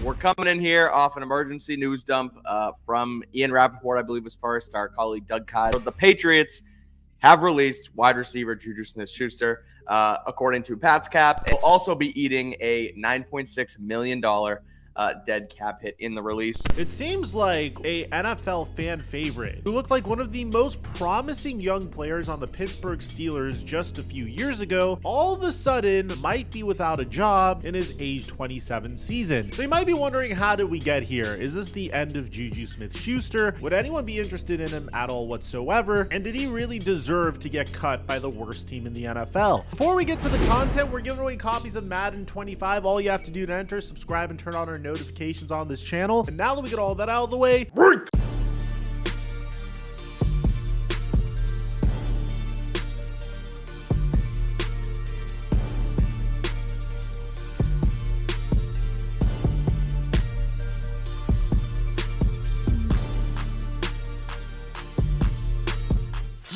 We're coming in here off an emergency news dump from Ian Rappaport, I believe was first, our colleague Doug Kyle. The Patriots have released wide receiver Juju Smith Schuster, according to Pat's Cap. He'll also be eating a $9.6 million dead cap hit in the release. It seems like a NFL fan favorite who looked like one of the most promising young players on the Pittsburgh Steelers just a few years ago, all of a sudden might be without a job in his age 27 season. They might be wondering, how did we get here? Is this the end of Juju Smith Schuster? Would anyone be interested in him at all whatsoever? And did he really deserve to get cut by the worst team in the NFL? Before we get to the content, we're giving away copies of Madden 25. All you have to do to enter, subscribe, and turn on our notifications on this channel. And now that we get all that out of the way, break!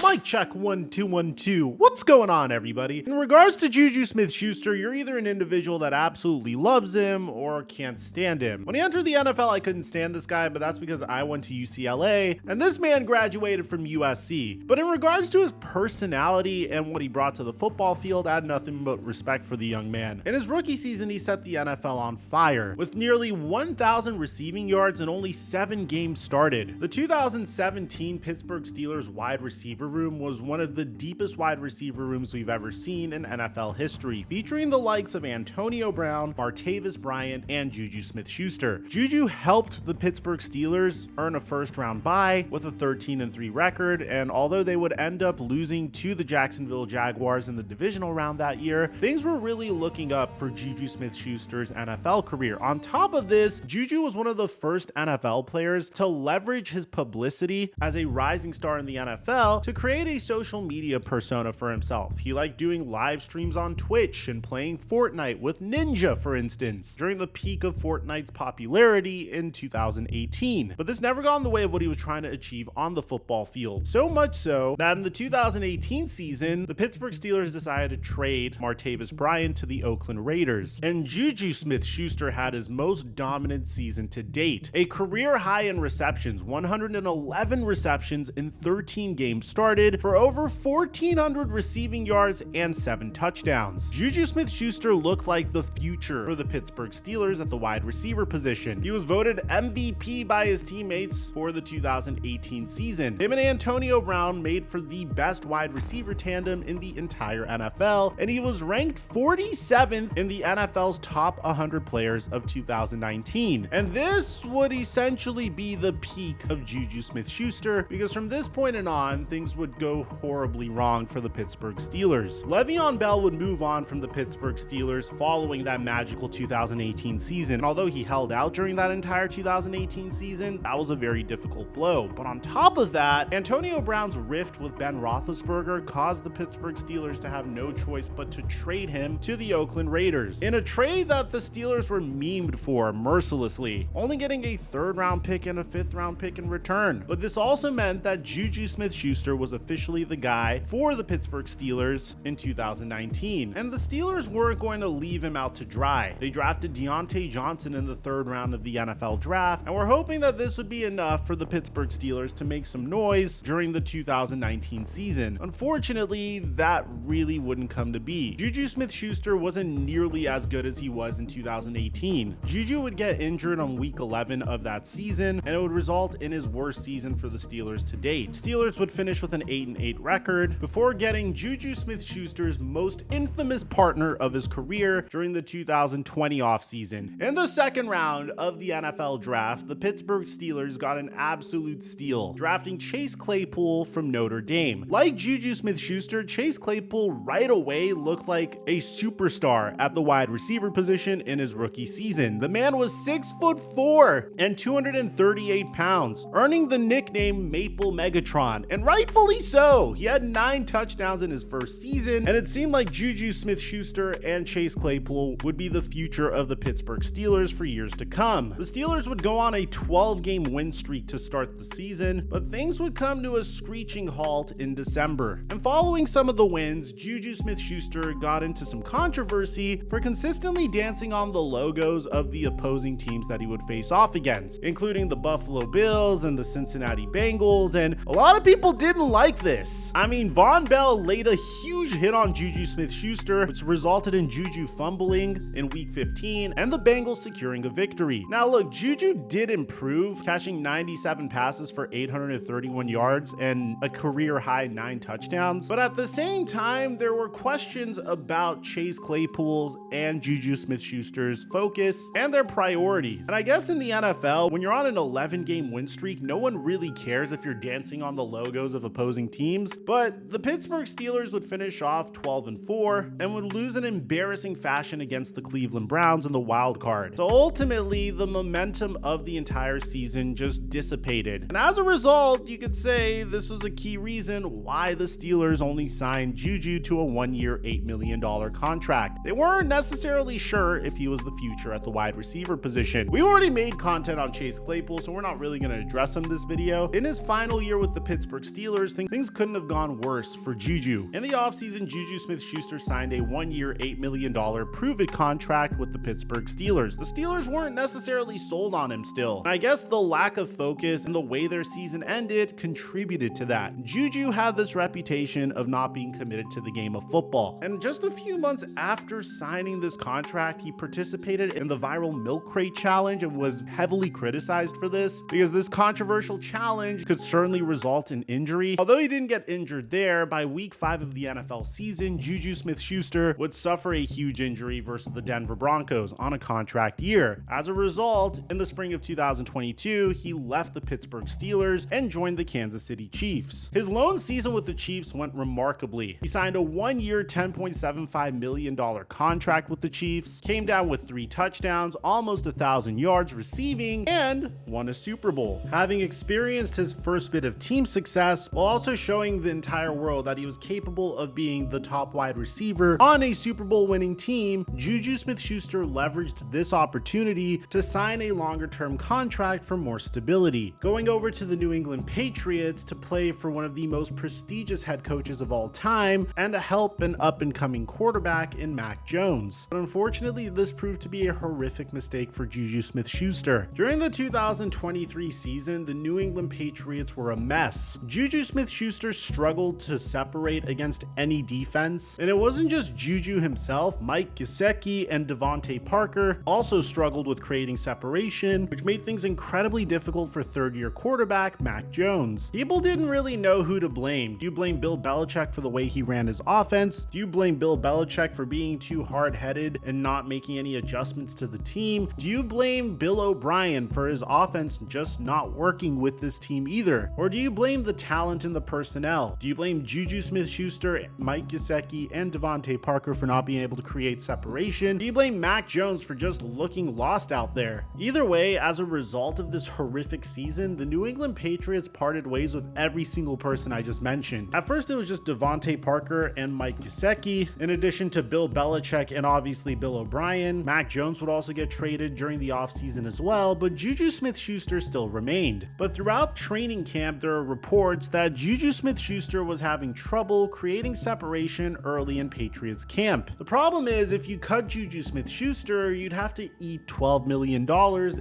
Mic check 1 2 1 2. What's going on, everybody? In regards to Juju Smith Schuster, you're either an individual that absolutely loves him or can't stand him. When he entered the NFL, I couldn't stand this guy, but that's because I went to UCLA and this man graduated from USC. But in regards to his personality and what he brought to the football field, I had nothing but respect for the young man. In his rookie season, he set the NFL on fire with nearly 1,000 receiving yards and only 7 games started. The 2017 Pittsburgh Steelers wide receiver room was one of the deepest wide receiver rooms we've ever seen in NFL history, featuring the likes of Antonio Brown, Martavis Bryant, and Juju Smith Schuster. Juju helped the Pittsburgh Steelers earn a first-round bye with a 13-3 record, and although they would end up losing to the Jacksonville Jaguars in the divisional round that year, things were really looking up for Juju Smith Schuster's NFL career. On top of this, Juju was one of the first NFL players to leverage his publicity as a rising star in the NFL to create a social media persona for himself. He liked doing live streams on Twitch and playing Fortnite with Ninja, for instance, during the peak of Fortnite's popularity in 2018. But this never got in the way of what he was trying to achieve on the football field. So much so that in the 2018 season, the Pittsburgh Steelers decided to trade Martavis Bryant to the Oakland Raiders. And Juju Smith Schuster had his most dominant season to date. A career high in receptions, 111 receptions in 13 games started for over 1,400 receiving yards and 7 touchdowns. Juju Smith Schuster looked like the future for the Pittsburgh Steelers at the wide receiver position. He was voted MVP by his teammates for the 2018 season. Him and Antonio Brown made for the best wide receiver tandem in the entire NFL, and he was ranked 47th in the NFL's top 100 players of 2019. And this would essentially be the peak of Juju Smith Schuster, because from this point on, things would go horribly wrong for the Pittsburgh Steelers. Le'Veon Bell would move on from the Pittsburgh Steelers following that magical 2018 season. And although he held out during that entire 2018 season, that was a very difficult blow. But on top of that, Antonio Brown's rift with Ben Roethlisberger caused the Pittsburgh Steelers to have no choice but to trade him to the Oakland Raiders, in a trade that the Steelers were memed for mercilessly, only getting a 3rd-round pick and a 5th-round pick in return. But this also meant that Juju Smith Schuster was officially the guy for the Pittsburgh Steelers in 2019. And the Steelers weren't going to leave him out to dry. They drafted Deontay Johnson in the 3rd round of the NFL draft, and we're hoping that this would be enough for the Pittsburgh Steelers to make some noise during the 2019 season. Unfortunately, that really wouldn't come to be. Juju Smith Schuster wasn't nearly as good as he was in 2018. Juju would get injured on week 11 of that season, and it would result in his worst season for the Steelers to date. Steelers would finish with an 8-8 record before getting Juju Smith Schuster's most infamous partner of his career during the 2020 offseason. In the 2nd round of the NFL draft, the Pittsburgh Steelers got an absolute steal, drafting Chase Claypool from Notre Dame. Like Juju Smith Schuster, Chase Claypool right away looked like a superstar at the wide receiver position in his rookie season. The man was 6'4" and 238 pounds, earning the nickname Maple Megatron, and rightfully rightfully so. He had 9 touchdowns in his first season, and it seemed like Juju Smith Schuster and Chase Claypool would be the future of the Pittsburgh Steelers for years to come. The Steelers would go on a 12-game win streak to start the season, but things would come to a screeching halt in December. And following some of the wins, Juju Smith Schuster got into some controversy for consistently dancing on the logos of the opposing teams that he would face off against, including the Buffalo Bills and the Cincinnati Bengals, and a lot of people didn't like this. I mean, Von Bell laid a huge hit on Juju Smith Schuster, which resulted in Juju fumbling in week 15 and the Bengals securing a victory. Now look, Juju did improve, catching 97 passes for 831 yards and a career high 9 touchdowns, but at the same time, there were questions about Chase Claypool's and Juju Smith Schuster's focus and their priorities. And I guess in the NFL, when you're on an 11-game win streak, no one really cares if you're dancing on the logos of opposing teams, but the Pittsburgh Steelers would finish off 12-4 and would lose in embarrassing fashion against the Cleveland Browns in the wild card. So ultimately, the momentum of the entire season just dissipated. And as a result, you could say this was a key reason why the Steelers only signed Juju to a 1-year, $8 million contract. They weren't necessarily sure if he was the future at the wide receiver position. We already made content on Chase Claypool, so we're not really going to address him this video. In his final year with the Pittsburgh Steelers, things couldn't have gone worse for Juju. In the offseason, Juju Smith Schuster signed a 1-year, $8 million prove-it contract with the Pittsburgh Steelers. The Steelers weren't necessarily sold on him still, and I guess the lack of focus and the way their season ended contributed to that. Juju had this reputation of not being committed to the game of football, and just a few months after signing this contract, he participated in the viral milk crate challenge and was heavily criticized for this because this controversial challenge could certainly result in injury. Although he didn't get injured there, by week 5 of the NFL season, Juju Smith Schuster would suffer a huge injury versus the Denver Broncos on a contract year. As a result, in the spring of 2022, he left the Pittsburgh Steelers and joined the Kansas City Chiefs. His lone season with the Chiefs went remarkably. He signed a 1-year, $10.75 million contract with the Chiefs, came down with 3 touchdowns, almost 1,000 yards receiving, and won a Super Bowl. Having experienced his first bit of team success while also showing the entire world that he was capable of being the top wide receiver on a Super Bowl winning team, Juju Smith Schuster leveraged this opportunity to sign a longer-term contract for more stability, going over to the New England Patriots to play for one of the most prestigious head coaches of all time and to help an up-and-coming quarterback in Mac Jones. But unfortunately, this proved to be a horrific mistake for Juju Smith Schuster. During the 2023 season, the New England Patriots were a mess. Juju Smith Schuster struggled to separate against any defense, and it wasn't just Juju himself. Mike Gesicki and Devontae Parker also struggled with creating separation, which made things incredibly difficult for third-year quarterback Mac Jones. People didn't really know who to blame. Do you blame Bill Belichick for the way he ran his offense? Do you blame Bill Belichick for being too hard-headed and not making any adjustments to the team? Do you blame Bill O'Brien for his offense just not working with this team either? Or do you blame the talent and the personnel? Do you blame Juju Smith Schuster, Mike Gesicki, and Devontae Parker for not being able to create separation? Do you blame Mac Jones for just looking lost out there? Either way, as a result of this horrific season, the New England Patriots parted ways with every single person I just mentioned. At first, it was just Devontae Parker and Mike Gesicki, in addition to Bill Belichick and obviously Bill O'Brien. Mac Jones would also get traded during the offseason as well, but Juju Smith Schuster still remained. But throughout training camp, there are reports that Juju Smith Schuster was having trouble creating separation early in Patriots camp. The problem is, if you cut Juju Smith Schuster, you'd have to eat $12 million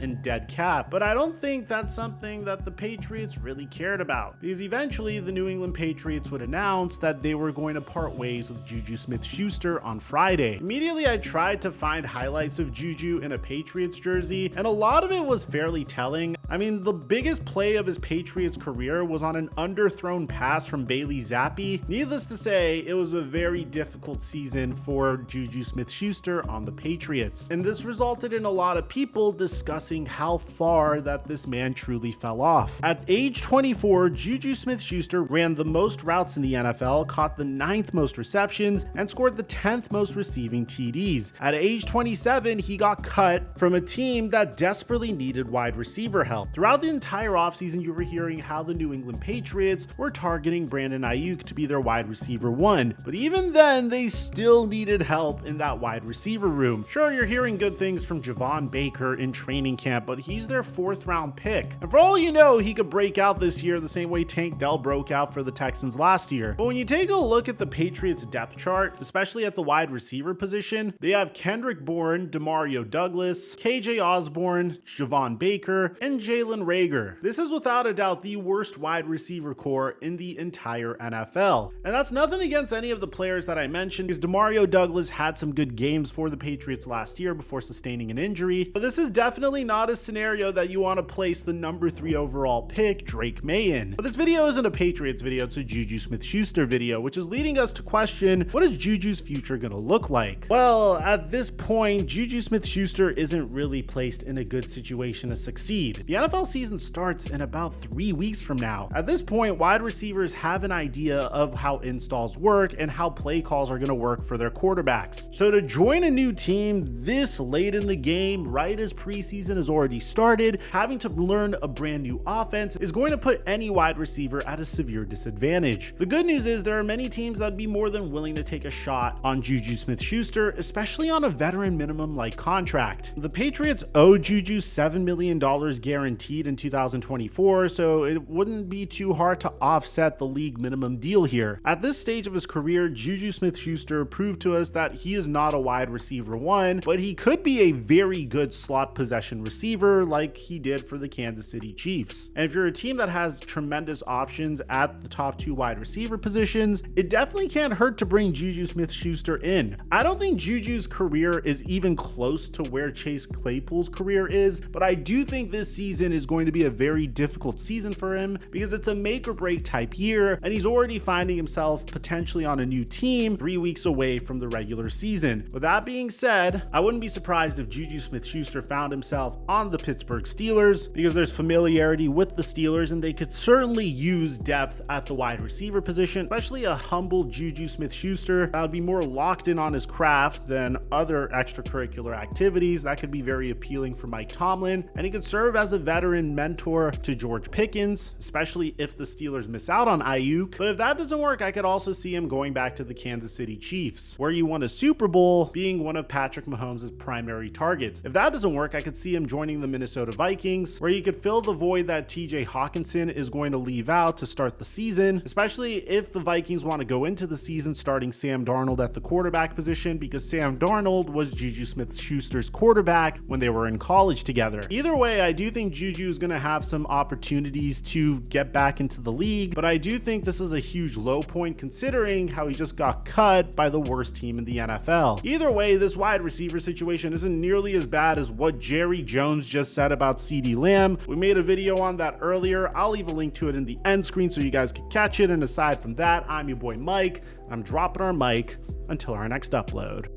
in dead cap. But I don't think that's something that the Patriots really cared about, because eventually the New England Patriots would announce that they were going to part ways with Juju Smith Schuster on Friday. Immediately, I tried to find highlights of Juju in a Patriots jersey, and a lot of it was fairly telling. I mean, the biggest play of his Patriots career was on an underthrown pass from Bailey Zappi. Needless to say, it was a very difficult season for Juju Smith Schuster on the Patriots, and this resulted in a lot of people discussing how far that this man truly fell off. At age 24, Juju Smith Schuster ran the most routes in the NFL, caught the 9th most receptions, and scored the 10th most receiving TDs. At age 27, he got cut from a team that desperately needed wide receiver help. Throughout the entire offseason, you were hearing how the New England Patriots were targeting Brandon Ayuk to be their wide receiver 1. But even then, they still needed help in that wide receiver room. Sure, you're hearing good things from Javon Baker in training camp, but he's their 4th round pick. And for all you know, he could break out this year the same way Tank Dell broke out for the Texans last year. But when you take a look at the Patriots depth chart, especially at the wide receiver position, they have Kendrick Bourne, Demario Douglas, KJ Osborne, Javon Baker, and Jalen Reagor. This is without a doubt the worst wide receiver core in the entire NFL. And that's nothing against any of the players that I mentioned, because Demario Douglas had some good games for the Patriots last year before sustaining an injury. But this is definitely not a scenario that you want to place the number 3 overall pick, Drake May, in. But this video isn't a Patriots video, it's a Juju Smith Schuster video, which is leading us to question, what is Juju's future gonna look like? Well, at this point, Juju Smith Schuster isn't really placed in a good situation to succeed. The NFL season starts in about 3 weeks from now. At this point, wide receivers have an idea of how installs work and how play calls are gonna work for their quarterbacks. So to join a new team this late in the game, right as preseason has already started, having to learn a brand new offense is going to put any wide receiver at a severe disadvantage. The good news is there are many teams that would be more than willing to take a shot on Juju Smith Schuster, especially on a veteran minimum like contract. The Patriots owe Juju $7 million guaranteed in 2024, so it wouldn't be too hard to offset the league minimum deal here. At this stage of his career, Juju Smith Schuster proved to us that he is not a wide receiver 1, but he could be a very good slot possession receiver like he did for the Kansas City Chiefs. And if you're a team that has tremendous options at the top 2 wide receiver positions, it definitely can't hurt to bring Juju Smith Schuster in. I don't think Juju's career is even close to where Chase Claypool's career is, but I do think this season is going to be a very difficult season for him because it's a make or break type year, and he's already finding himself potentially on a new team 3 weeks away from the regular season. With that being said, I wouldn't be surprised if Juju Smith Schuster found himself on the Pittsburgh Steelers because there's familiarity with the Steelers and they could certainly use depth at the wide receiver position, especially a humble Juju Smith Schuster that would be more locked in on his craft than other extracurricular activities. That could be very appealing for Mike Tomlin, and he could serve as a veteran mentor to George Pickens, especially if the Steelers miss out on Ayuk. But if that doesn't work, I could also see him going back to the Kansas City Chiefs, where you won a Super Bowl, being one of Patrick Mahomes' primary targets. If that doesn't work, I could see him joining the Minnesota Vikings, where he could fill the void that TJ Hawkinson is going to leave out to start the season, especially if the Vikings want to go into the season starting Sam Darnold at the quarterback position, because Sam Darnold was Juju Smith Schuster's quarterback when they were in college together. Either way, I do think Juju is going to have some opportunities to get back into the league, but I do think this is a huge low point considering how he just got cut by the worst team in the NFL. Either way, this wide receiver situation isn't nearly as bad as what Jerry Jones just said about CeeDee Lamb. We made a video on that earlier. I'll leave a link to it in the end screen so you guys can catch it. And aside from that, I'm your boy Mike. I'm dropping our mic until our next upload.